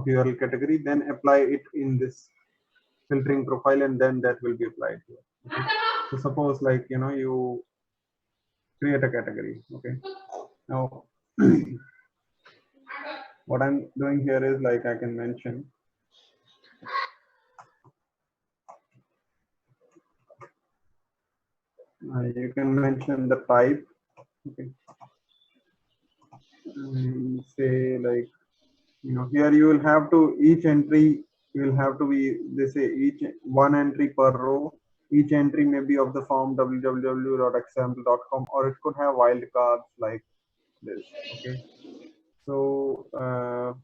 of URL category, then apply it in this filtering profile, and then that will be applied here. Okay? So suppose like you create a category. Okay, now what I'm doing here is like I can mention you can mention the type. Okay, and say like here you will have to each entry will have to be, they say, each one entry per row. Each entry may be of the form www.example.com, or it could have wildcards like this. Okay, so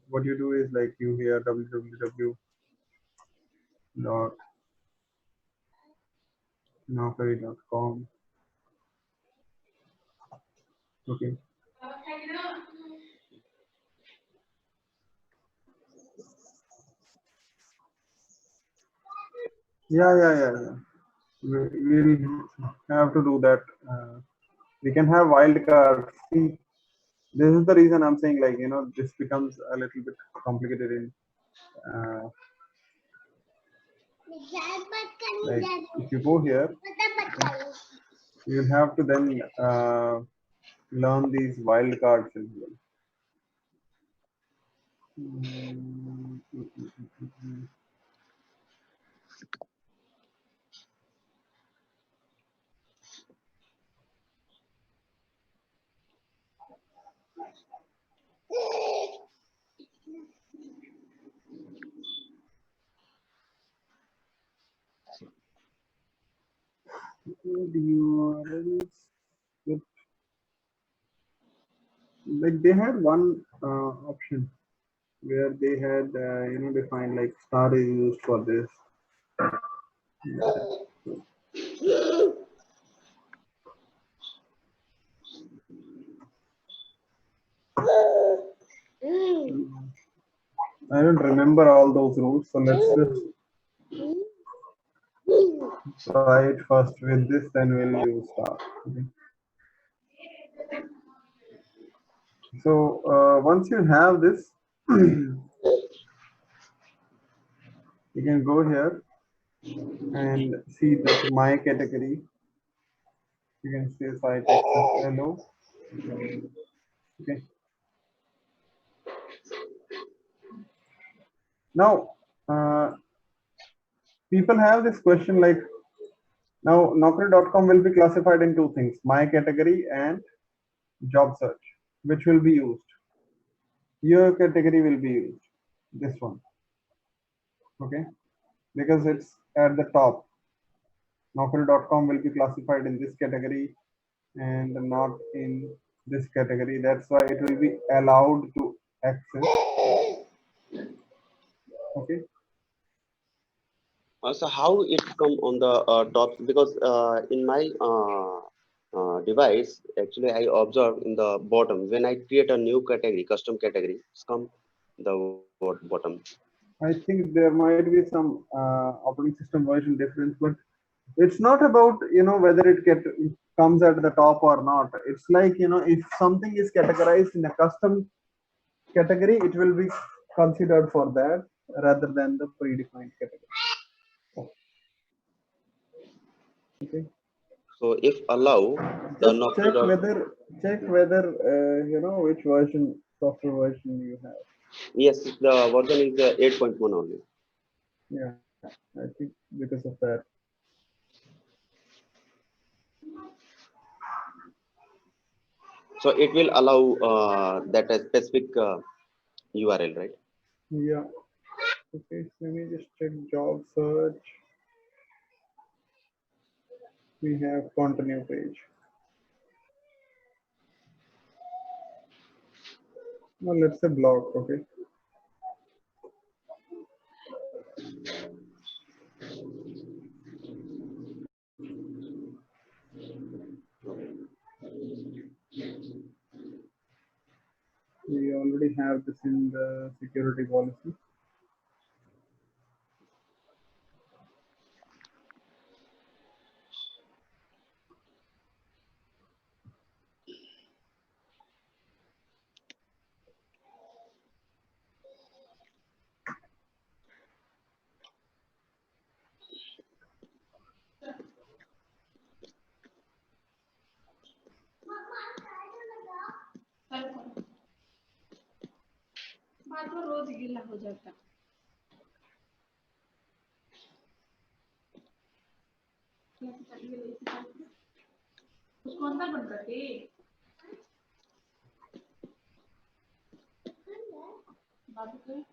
what you do is like you here www.naukri.com. Okay, yeah. We'll have to do that. We can have wildcards. See, this is the reason I'm saying like this becomes a little bit complicated in like if you go here, you'll have to then learn these wildcards as well. URLs, like they had one option where they had defined like star is used for this. I don't remember all those rules, so let's just try it first with this, then we'll use star. Okay. So once you have this, you can go here and see that my category. You can see site access hello. Okay. Now, people have this question like, now Naukri.com will be classified in two things: my category and job search, which will be used. Your category will be used. This one. Okay. Because it's at the top. Naukri.com will be classified in this category and not in this category. That's why it will be allowed to access. Okay. So how it come on the top? Because in my device, actually, I observe in the bottom when I create a new category, custom category, it's come the bottom. I think there might be some operating system version difference, but it's not about whether it comes at the top or not. It's like if something is categorized in a custom category, it will be considered for that rather than the predefined category. Okay. So if allow the Just check whether which version, software version you have. yes, the version is 8.1 only. Yeah, I think because of that. So it will allow that a specific URL, right? Yeah. Okay, so let me just check job search. We have continue page. Well, let's say blog. Okay. We already have this in the security policy. हाथ तो रोज गीला हो जाता। उसको अंदर बंद करके बाबू के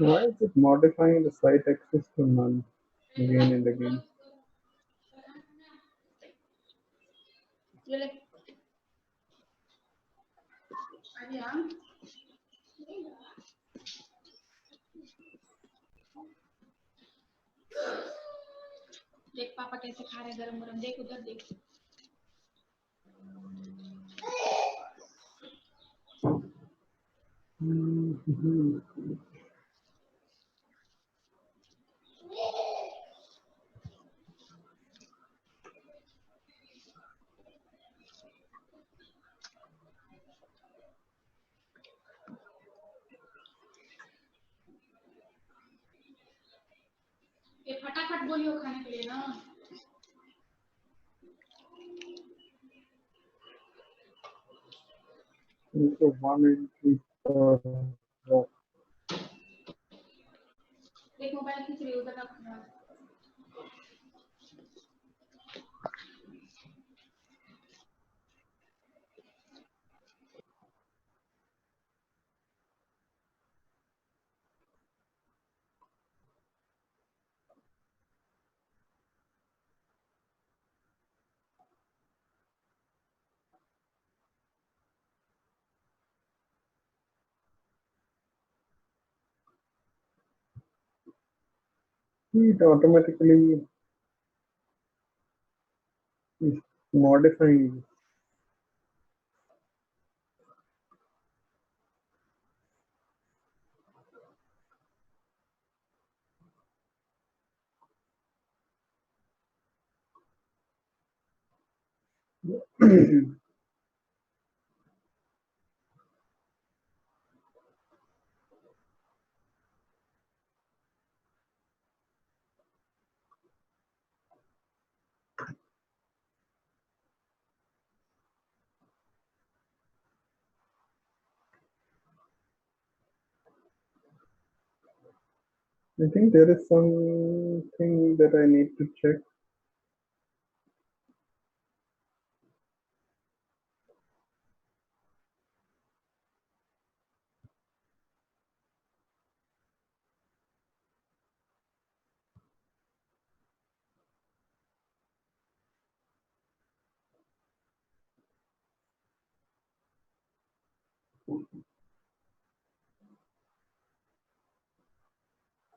Why is it modifying the site access to none again and again? देख पापा कैसे खा रहे गरम गरम, देख उधर देख। ये फटाफट बोलियो खाने के लिए ना। Into 1 for देख मोबाइल खींच रही उधर का। it automatically is modifying. I think there is something that I need to check.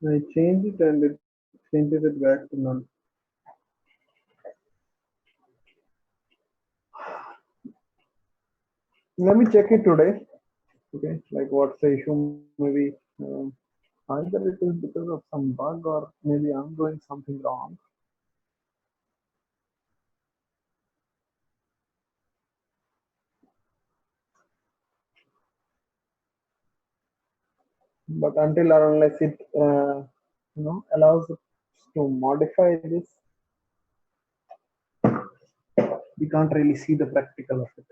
I change it and it changes it back to none. Let me check it today. Okay, like what's the issue? Maybe either it is because of some bug or maybe I'm doing something wrong. But until or unless it allows us to modify this, we can't really see the practical of it.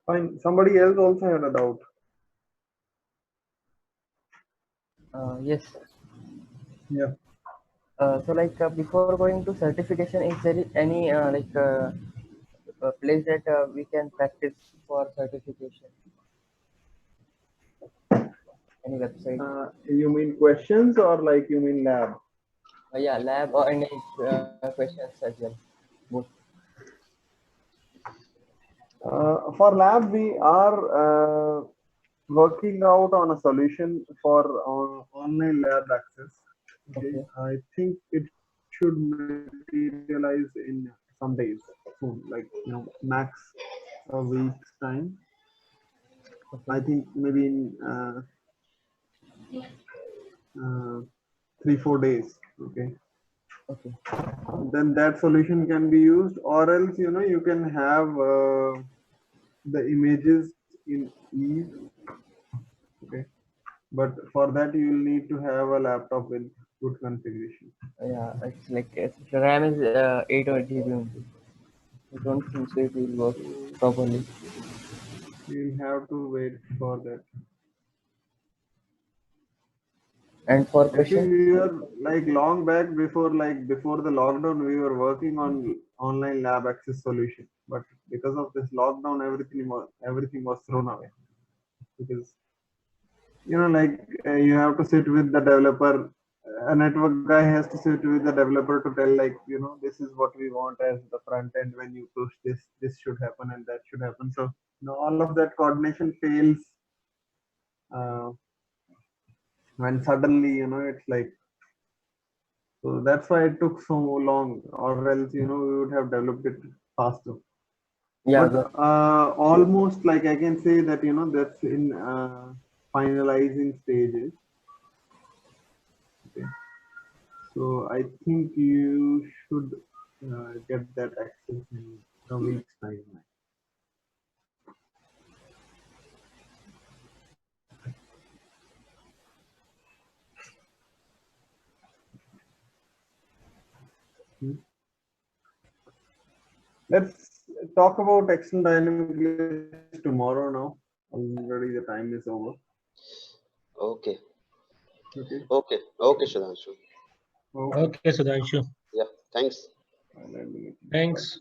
Fine. Somebody else also had a doubt. Yes. Yeah. So like before going to certification, is there any a place that we can practice for certification? Any website? You mean questions or like you mean lab? Yeah, lab or any questions as well. Both. For lab, we are working out on a solution for online lab access. Okay, Okay. I think it should materialize in some days soon, like max a week's time. I Okay. think maybe in 3-4 days. Okay, Okay. then that solution can be used, or else you can have the images in Eve. Okay, but for that you will need to have a laptop with good configuration. Yeah, it's like the RAM is 8 or GB only. I don't think so it will work properly. You'll have to wait for that. And for Actually, questions, we were like long back before the lockdown, we were working on online lab access solution. But because of this lockdown, everything was thrown away because you have to sit with the developer. A network guy has to sit with the developer to tell this is what we want as the front end. When you push this should happen and that should happen. So all of that coordination fails uh, when suddenly it's like. So that's why it took so long, or else we would have developed it faster. yeah, But almost like I can say that that's in finalizing stages. Okay. So I think you should get that access in a week's time. Hmm. Let's talk about external dynamic list tomorrow now. Already the time is over. Okay. Okay. Okay. Okay, Shudhanshu. Okay. Okay, Sudhanshu. Yeah. Thanks. I'll end the meeting. Bye. Thanks.